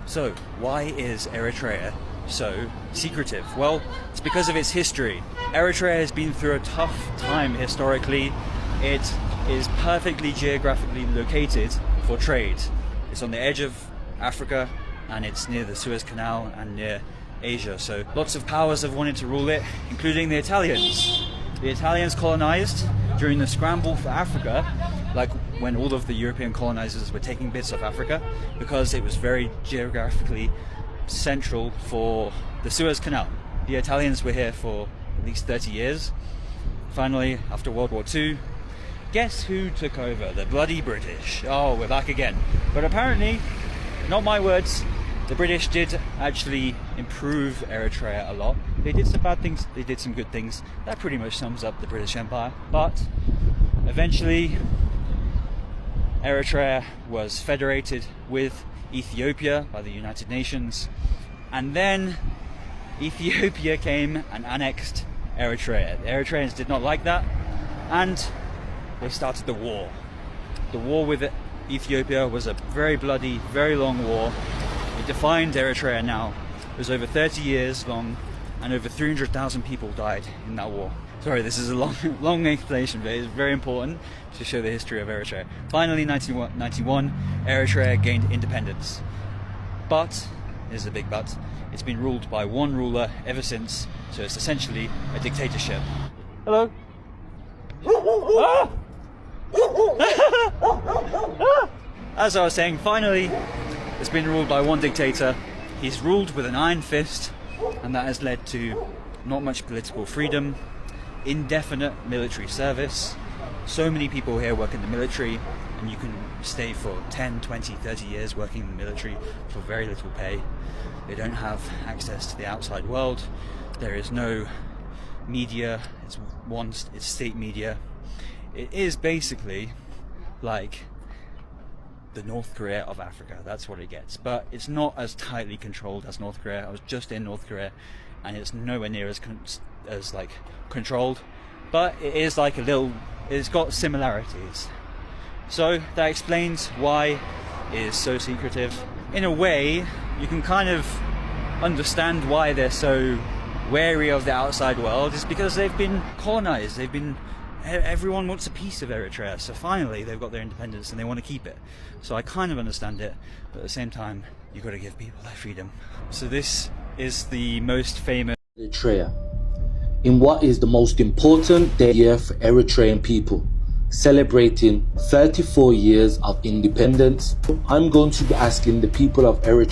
So, why is Eritrea so secretive? Well, it's because of its history. Eritrea has been through a tough time historically. It is perfectly geographically located for trade. It's on the edge of Africa and it's near the Suez Canal and near Asia. So lots of powers have wanted to rule it, including the Italians. The Italians colonized during the scramble for Africa, like when all of the European colonizers were taking bits of Africa, because it was very geographically central for the Suez Canal. The Italians were here for at least 30 years. Finally, after World War II, guess who took over? The bloody British. Oh, we're back again. But apparently, not my words, the British did actually improve Eritrea a lot. They did some bad things, they did some good things. That pretty much sums up the British Empire. But eventually, Eritrea was federated with Ethiopia by the United Nations. And then Ethiopia came and annexed Eritrea. The Eritreans did not like that, and they started the war. The war with Ethiopia was a very bloody, very long war. It defined Eritrea now. It was over 30 years long, and over 300,000 people died in that war. Sorry, this is a long explanation, but it's very important to show the history of Eritrea. Finally, 1991, Eritrea gained independence. But, here's the big but, it's been ruled by one ruler ever since, so it's essentially a dictatorship. Hello? As I was saying, finally, it's been ruled by one dictator. He's ruled with an iron fist, and that has led to not much political freedom, indefinite military service. So many people here work in the military, and you can stay for 10, 20, 30 years working in the military for very little pay. They don't have access to the outside world. There is no media. It's state media. It is basically like the North Korea of Africa. That's what it gets. But it's not as tightly controlled as North Korea. I was just in North Korea, and it's nowhere near as controlled. But it is like it's got similarities. So that explains why it is so secretive. In a way, you can kind of understand why they're so wary of the outside world. It's because they've been colonized. Everyone wants a piece of Eritrea, so finally they've got their independence and they want to keep it. So I kind of understand it, but at the same time, you've got to give people their freedom. So this is the most famous Eritrea, in what is the most important day for Eritrean people, celebrating 34 years of independence. I'm going to be asking the people of Eritrea